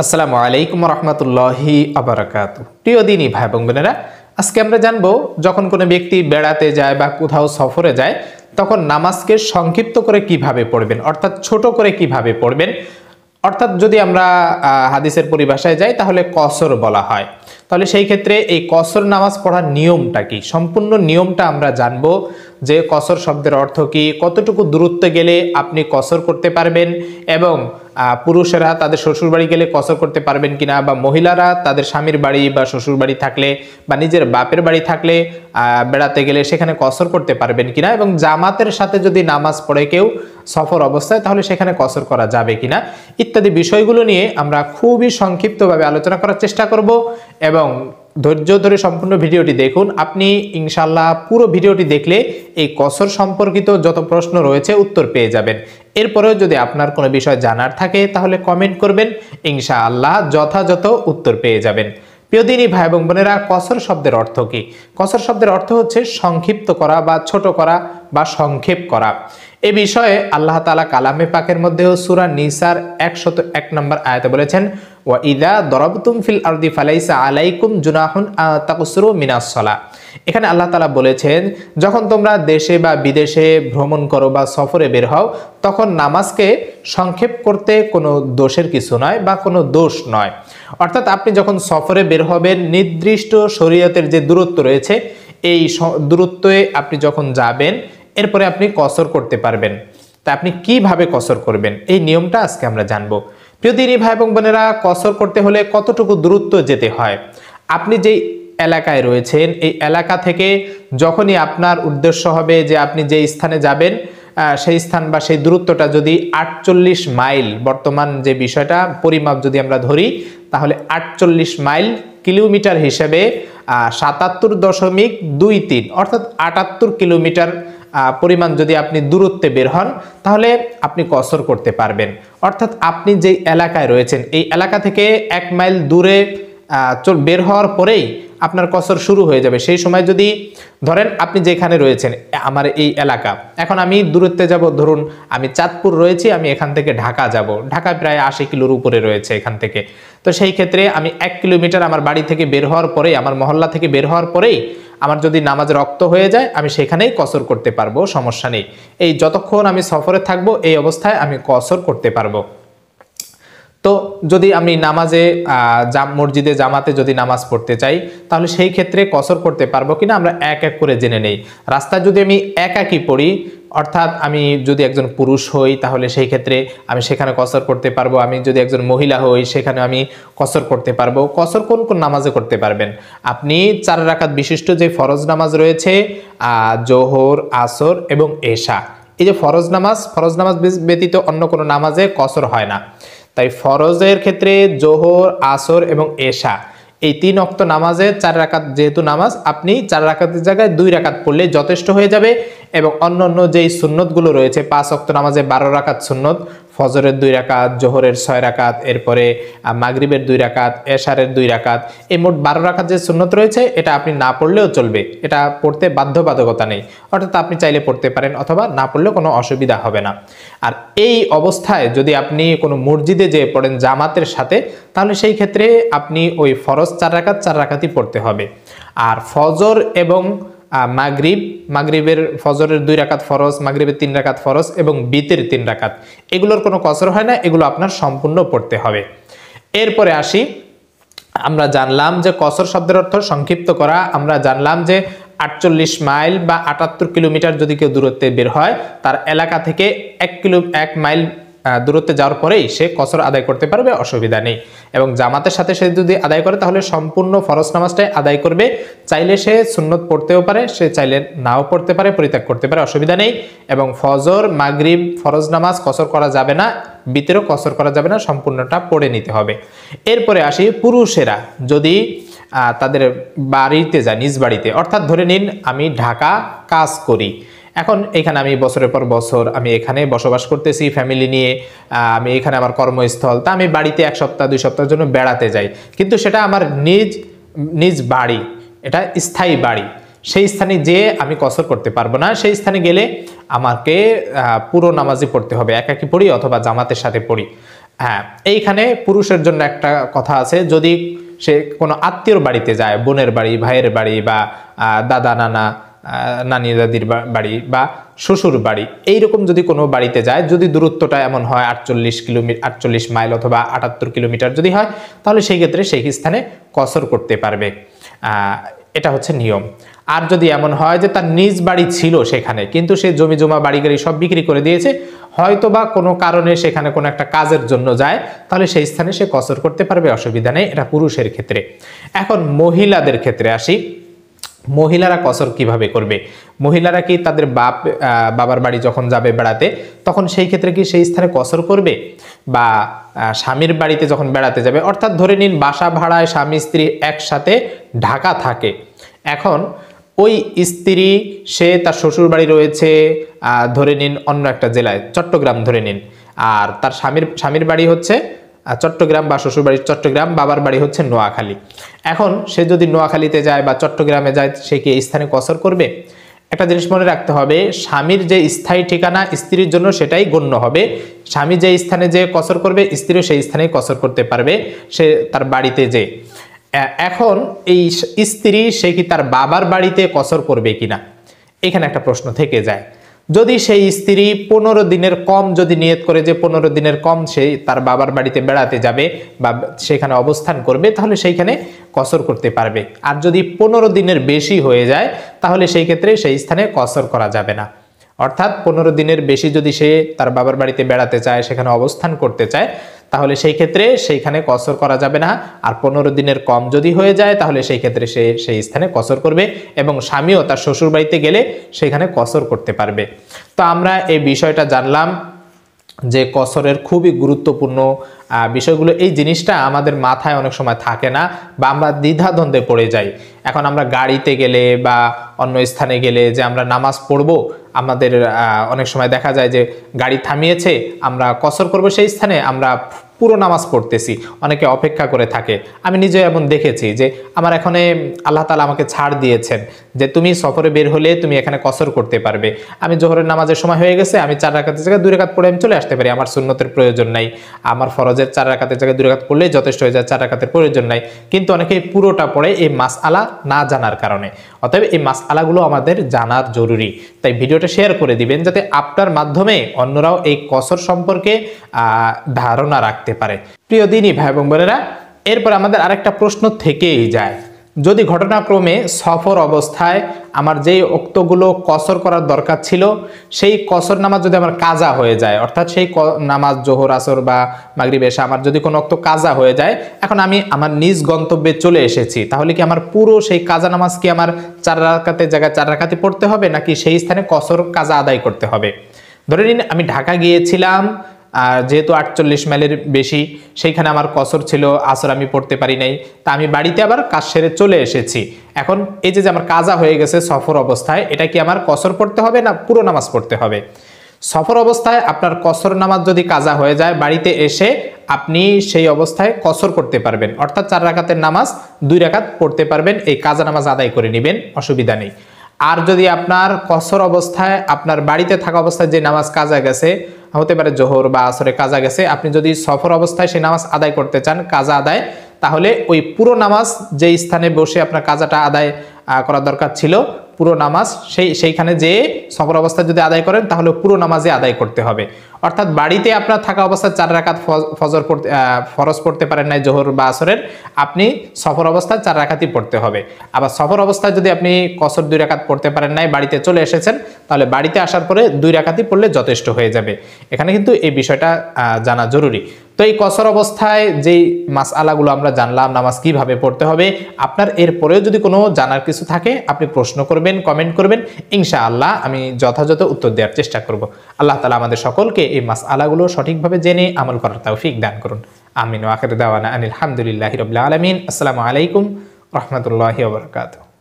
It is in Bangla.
আসসালামু আলাইকুম রহমতুল্লাহি আবরাকাতু। প্রিয় দিনী ভাই এবং বোনেরা, আজকে আমরা জানবো যখন কোনো ব্যক্তি বেড়াতে যায় বা কোথাও সফরে যায় তখন নামাজকে সংক্ষিপ্ত করে কিভাবে পড়বেন, অর্থাৎ ছোট করে কিভাবে পড়বেন। অর্থাৎ যদি আমরা হাদিসের পরিভাষায় যাই তাহলে কসর বলা হয়। তাহলে সেই ক্ষেত্রে এই কসর নামাজ পড়ার নিয়মটা কি, সম্পূর্ণ নিয়মটা আমরা জানবো। যে কসর শব্দের অর্থ কি, কতটুকু দূরত্বে গেলে আপনি কসর করতে পারবেন, এবং পুরুষেরা তাদের শ্বশুর বাড়ি গেলে কসর করতে পারবেন কিনা, বা মহিলারা তাদের স্বামীর বাড়ি বা শ্বশুর বাড়ি থাকলে বা নিজের বাপের বাড়ি থাকলে বেড়াতে গেলে সেখানে কসর করতে পারবেন কিনা, এবং জামাতের সাথে যদি নামাজ পড়ে কেউ সফর অবস্থায় তাহলে সেখানে কসর করা যাবে কিনা, ইত্যাদি বিষয়গুলো নিয়ে আমরা খুবই সংক্ষিপ্তভাবে আলোচনা করার চেষ্টা করব। এবং ধৈর্য ধরে সম্পূর্ণ ভিডিওটি দেখুন। আপনি ইনশাআল্লাহ পুরো ভিডিওটি দেখলে এই কসর সম্পর্কিত যত প্রশ্ন রয়েছে উত্তর পেয়ে যাবেন। এরপরেও যদি আপনার কোনো বিষয় জানার থাকে তাহলে কমেন্ট করবেন, ইনশাআল্লাহ যথাযথ উত্তর পেয়ে যাবেন। প্রিয় দিনী ভাই এবং বোনেরা, কসর শব্দের অর্থ কি? কসর শব্দের অর্থ হচ্ছে সংক্ষিপ্ত করা বা ছোট করা বা সংক্ষেপ করা। এ বিষয়ে আল্লাহ তাআলা কালামে পাকের মধ্যেও সূরা নিসার 101 নম্বর আয়াতে বলেছেন, ওয়া ইযা দরাবতুম ফিল আরদি ফালাইসা আলাইকুম জুনাহুন তাকসুরু মিনাস সালাহ। এখানে আল্লাহ তাআলা বলেছেন, যখন তোমরা দেশে বা বিদেশে ভ্রমণ করো বা সফরে বের হও তখন নামাজকে সংক্ষেপ করতে কোনো দোষের কিছু নয় বা কোনো দোষ নয়। অর্থাৎ আপনি যখন সফরে বের হবেন, নির্দিষ্ট শরীয়তের যে দূরত্ব রয়েছে এই দূরত্বে আপনি যখন যাবেন এরপরে আপনি কসর করতে পারবেন। তা আপনি কিভাবে কসর করবেন এই নিয়মটা আজকে আমরা জানবো। প্রিয় দিনী ভাই এবং বোনেরা, কসর করতে হলে কতটুকু দূরত্ব যেতে হয়। আপনি যেই এলাকায় রয়েছেন এই এলাকা থেকে যখনই আপনার উদ্দেশ্য হবে যে আপনি যে স্থানে যাবেন সেই স্থান বা সেই দূরত্বটা যদি 48 মাইল, বর্তমান যে বিষয়টা পরিমাপ যদি আমরা ধরি তাহলে 48 মাইল কিলোমিটার হিসেবে 77.23 অর্থাৎ 78 কিলোমিটার পরিমাণ যদি আপনি দূরত্বে বের হন তাহলে আপনি কসর করতে পারবেন। অর্থাৎ আপনি যে এলাকায় রয়েছেন এই এলাকা থেকে 1 মাইল দূরে বের হওয়ার পরেই আপনার কসর শুরু হয়ে যাবে। সেই সময় যদি ধরেন আপনি যেখানে রয়েছেন, আমার এই এলাকা, এখন আমি দূরত্বে যাব, ধরুন আমি চাঁদপুর রয়েছি, আমি এখান থেকে ঢাকা যাব, ঢাকা প্রায় 80 কিলোর উপরে রয়েছে এখান থেকে। তো সেই ক্ষেত্রে আমি 1 কিলোমিটার আমার বাড়ি থেকে বের হওয়ার পরেই, আমার মহল্লা থেকে বের হওয়ার পরেই আমার যদি নামাজ রক্ত হয়ে যায় আমি সেখানেই কসর করতে পারবো, সমস্যা নেই। এই যতক্ষণ আমি সফরে থাকবো এই অবস্থায় আমি কসর করতে পারবো। তো যদি আমি নামাজে মসজিদে জামাতে যদি নামাজ পড়তে চাই তাহলে সেই ক্ষেত্রে কসর করতে পারবো কিনা আমরা এক এক করে জেনে নেই। রাস্তায় যদি আমি একাকি পড়ি, অর্থাৎ আমি যদি একজন পুরুষ হই তাহলে সেই ক্ষেত্রে আমি সেখানে কসর করতে পারবো। আমি যদি একজন মহিলা হই সেখানে আমি কসর করতে পারবো। কসর কোন কোন নামাজে করতে পারবেন? আপনি 4 রাকাত বিশিষ্ট যে ফরজ নামাজ রয়েছে, জোহর, আসর এবং এশা, এই যে ফরজ নামাজ ব্যতীত অন্য কোনো নামাজে কসর হয় না। তাই ফরজের ক্ষেত্রে জোহর, আসর এবং এশা এই 3 ওয়াক্ত নামাজে 4 রাকাত যেহেতু নামাজ, আপনি 4 রাকাতের জায়গায় 2 রাকাত পড়লে যথেষ্ট হয়ে যাবে। এবং অন্য যেই সুন্নতগুলো রয়েছে 5 ওয়াক্ত নামাজে 12 রাকাত সুন্নত, ফজরের 2 রাকাত, জোহরের 6 রাকাত, এরপরে মাগরিবের 2 রাকাত, এশারের 2 রাকাত, এই মোট 12 রাকাত যে সুন্নত রয়েছে এটা আপনি না পড়লেও চলবে, এটা পড়তে বাধ্যবাধকতা নেই। অর্থাৎ আপনি চাইলে পড়তে পারেন অথবা না পড়লেও কোনো অসুবিধা হবে না। আর এই অবস্থায় যদি আপনি কোনো মসজিদে যেয়ে পড়েন জামাতের সাথে তাহলে সেই ক্ষেত্রে আপনি ওই ফরজ 4 রাকাতই পড়তে হবে। আর ফজর এবং মাগরিবের ফজরের 2 রাকাত ফরজ, মাগরিবের 3 রাকাত ফরজ এবং বিতের 3 রাকাত, এগুলোর কোনো কসর হয় না, এগুলো আপনার সম্পূর্ণ পড়তে হবে। এরপরে আসি, আমরা জানলাম যে কসর শব্দের অর্থ সংক্ষিপ্ত করা। আমরা জানলাম যে 48 মাইল বা 78 কিলোমিটার যদি কেউ দূরত্বে বের হয় তার এলাকা থেকে 1 মাইল দূরত্বে যাওয়ার পরেই সে কসর আদায় করতে পারবে, অসুবিধা নেই। এবং জামাতের সাথে সে যদি আদায় করে তাহলে সম্পূর্ণ ফরজ নামাজটাই আদায় করবে। চাইলে সে সুন্নত পড়তেও পারে, সে চাইলে নাও পড়তে পারে, পরিত্যাগ করতে পারে, অসুবিধা নেই। এবং ফজর, মাগরিব, ফরজ নামাজ কসর করা যাবে না, বিতেরও কসর করা যাবে না, সম্পূর্ণটা পড়ে নিতে হবে। এরপরে আসি, পুরুষেরা যদি তাদের বাড়িতে যায়, নিজ বাড়িতে, অর্থাৎ ধরে নিন আমি ঢাকা কাজ করি, এখন এখানে আমি বছরের পর বছর আমি এখানে বসবাস করতেছি ফ্যামিলি নিয়ে, আমি এখানে আমার কর্মস্থল, তা আমি বাড়িতে 1 সপ্তাহ 2 সপ্তাহের জন্য বেড়াতে যাই, কিন্তু সেটা আমার নিজ বাড়ি, এটা স্থায়ী বাড়ি, সেই স্থানে যেয়ে আমি কসর করতে পারবো না। সেই স্থানে গেলে আমাকে পুরো নামাজই পড়তে হবে, একাকি পড়ি অথবা জামাতের সাথে পড়ি। হ্যাঁ, এইখানে পুরুষের জন্য একটা কথা আছে, যদি সে কোনো আত্মীয়র বাড়িতে যায়, বোনের বাড়ি, ভাইয়ের বাড়ি, বা দাদা নানা নানি দাদির বাড়ি বা শ্বশুর বাড়ি, এইরকম যদি কোনো বাড়িতে যায়, যদি দূরত্বটা এমন হয় 48 মাইল অথবা 78 কিলোমিটার যদি হয়, তাহলে সেই ক্ষেত্রে সেই স্থানে কসর করতে পারবে। এটা হচ্ছে নিয়ম। আর যদি এমন হয় যে তার নিজ বাড়ি ছিল সেখানে, কিন্তু সে জমি জমা বাড়ি গাড়ি সব বিক্রি করে দিয়েছে, হয়তো বা কোনো কারণে সেখানে কোনো একটা কাজের জন্য যায়, তাহলে সেই স্থানে সে কসর করতে পারবে, অসুবিধা নেই। এটা পুরুষের ক্ষেত্রে। এখন মহিলাদের ক্ষেত্রে আসি। মহিলারা কসর কিভাবে করবে? মহিলারা কি তাদের বাবার বাড়ি যখন যাবে বেড়াতে, তখন সেই ক্ষেত্রে কি সেই স্থানে কসর করবে? বা স্বামীর বাড়িতে যখন বেড়াতে যাবে, অর্থাৎ ধরে নিন বাসা ভাড়ায় স্বামী স্ত্রী একসাথে ঢাকা থাকে, এখন ওই স্ত্রী সে তার শ্বশুর বাড়ি রয়েছে ধরে নিন অন্য একটা জেলায়, চট্টগ্রাম ধরে নিন, আর তার স্বামীর বাড়ি হচ্ছে চট্টগ্রাম, বা শ্বশুর বাড়ি চট্টগ্রাম, বাবার বাড়ি হচ্ছে নোয়াখালী। এখন সে যদি নোয়াখালীতে যায় বা চট্টগ্রামে যায়, সে কি এই স্থানে কসর করবে? একটা জিনিস মনে রাখতে হবে, স্বামীর যে স্থায়ী ঠিকানা স্ত্রীর জন্য সেটাই গণ্য হবে। স্বামী যে স্থানে যে কসর করবে, স্ত্রীও সেই স্থানেই কসর করতে পারবে, সে তার বাড়িতে যে। এখন এই স্ত্রী সে কি তার বাবার বাড়িতে কসর করবে কিনা, এখানে একটা প্রশ্ন থেকে যায়। যদি সেই স্ত্রী 15 দিনের কম যদি নিয়ত করে যে 15 দিনের কম সে তার বাবার বাড়িতে বেড়াতে যাবে বা সেখানে অবস্থান করবে, তাহলে সেইখানে কসর করতে পারবে। আর যদি 15 দিনের বেশি হয়ে যায়, তাহলে সেই ক্ষেত্রে সেই স্থানে কসর করা যাবে না। অর্থাৎ 15 দিনের বেশি যদি সে তার বাবার বাড়িতে বেড়াতে চায়, সেখানে অবস্থান করতে চায়, তাহলে সেই ক্ষেত্রে সেইখানে কসর করা যাবে না। আর 15 দিনের কম যদি হয়ে যায়, তাহলে সেই ক্ষেত্রে সে সেই স্থানে কসর করবে, এবং স্বামীও তার শ্বশুর বাড়িতে গেলে সেখানে কসর করতে পারবে। তো আমরা এই বিষয়টা জানলাম যে কসরের খুবই গুরুত্বপূর্ণ বিষয়গুলো। এই জিনিসটা আমাদের মাথায় অনেক সময় থাকে না, বা আমরা দ্বিধাদ্বন্দ্বে পড়ে যাই। এখন আমরা গাড়িতে গেলে বা অন্য স্থানে গেলে যে আমরা নামাজ পড়বো, আমাদের অনেক সময় দেখা যায় যে গাড়ি থামিয়েছে, আমরা কসর করব সেই স্থানে, আমরা পুরো নামাজ পড়তেছি, অনেকে অপেক্ষা করে থাকে। আমি নিজে এমন দেখেছি যে আমার এখানে আল্লাহ তাআলা আমাকে ছাড় দিয়েছেন যে তুমি সফরে বের হলে তুমি এখানে কসর করতে পারবে। আমি জোহরের নামাজের সময় হয়ে গেছে, আমি 4 রাকাতের জায়গায় 2 রাকাত পড়ে আমি চলে আসতে পারি, আমার সুন্নতের প্রয়োজন নাই। আমার ফরজের 4 রাকাতের জায়গায় 2 রাকাত পড়লেই যথেষ্ট হয়ে যায়, 4 রাকাতের প্রয়োজন নাই। কিন্তু অনেকেই পুরোটা পড়ে এই মাসআলা না জানার কারণে। অতএব এই মাসআলাগুলো আমাদের জানার জরুরি। তাই ভিডিওটা শেয়ার করে দিবেন, যাতে আপনার মাধ্যমে অন্যরাও এই কসর সম্পর্কে ধারণা রাখতে পারে। প্রিয় দিনী ভাই এবং বোনেরা, এরপর আমাদের আরেকটা প্রশ্ন থেকেই যায়, যদি ঘটনাক্রমে সফর অবস্থায় আমার যেই ওক্তগুলো কসর করার দরকার ছিল, সেই কসর নামাজ যদি আমার কাজা হয়ে যায়, অর্থাৎ সেই নামাজ জোহর আসর বা মাগরিব এশা আমার যদি কোনো ওক্ত কাজা হয়ে যায়, এখন আমি আমার নিজ গন্তব্যে চলে এসেছি, তাহলে কি আমার পুরো সেই কাজা নামাজ কি আমার 4 রাকাতের জায়গায় 4 রাকাতই পড়তে হবে, নাকি সেই স্থানে কসর কাজা আদায় করতে হবে? ধরে নিন আমি ঢাকা গিয়েছিলাম, যেহেতু 48 মাইলের বেশি, সেইখানে আমার কসর ছিল, আসর আমি পড়তে পারি নাই, তা আমি বাড়িতে আবার কাজ সেরে চলে এসেছি। এখন এই যে আমার কাজা হয়ে গেছে সফর অবস্থায়, এটা কি আমার কসর পড়তে হবে না পুরো নামাজ পড়তে হবে? সফর অবস্থায় আপনার কসর নামাজ যদি কাজা হয়ে যায়, বাড়িতে এসে আপনি সেই অবস্থায় কসর করতে পারবেন, অর্থাৎ 4 রাকাতের নামাজ 2 রাকাত পড়তে পারবেন, এই কাজা নামাজ আদায় করে নেবেন, অসুবিধা নেই। আর যদি আপনার কসর অবস্থায় আপনার বাড়িতে থাকা অবস্থায় যে নামাজ কাজা গেছে, হতে পারে জোহর বা আসরে কাজা গেছে, আপনি যদি সফর অবস্থায় সেই নামাজ আদায় করতে চান কাজা আদায়, তাহলে ওই পুরো নামাজ যে স্থানে বসে আপনার কাজাটা আদায় করা দরকার ছিল, পুরো নামাজ সেইখানে যে সফর অবস্থায় যদি আদায় করেন, তাহলে পুরো নামাজে আদায় করতে হবে। অর্থাৎ বাড়িতে আপনার থাকা অবস্থায় 4 রাকাত ফরজ পড়তে পারেন নাই জোহর বা আসরের, আপনি সফর অবস্থায় 4 রাকাতই পড়তে হবে। আবার সফর অবস্থায় যদি আপনি কসর 2 রাকাত পড়তে পারেন নাই, বাড়িতে চলে এসেছেন, তাহলে বাড়িতে আসার পরে 2 রাকাতই পড়লে যথেষ্ট হয়ে যাবে। এখানে কিন্তু এই বিষয়টা জানা জরুরি। তো এই কসর অবস্থায় যেই মাসআলাগুলো আমরা জানলাম, নামাজ কিভাবে পড়তে হবে, আপনার এরপরেও যদি কোনো জানার কিছু থাকে আপনি প্রশ্ন করবেন, কমেন্ট করবেন, ইনশাআল্লাহ আমি যথাযথ উত্তর দেওয়ার চেষ্টা করব। আল্লাহ তাআলা আমাদের সকলকে এই মাসআলাগুলো সঠিকভাবে জেনে আমল করার তৌফিক দান করুন। আমিন ওয়া আখিরু দাওয়ানা আনিল হামদুলিল্লাহি রাব্বিল আলামিন। আসসালামু আলাইকুম ওয়া রাহমাতুল্লাহি ওয়া বারাকাতুহু।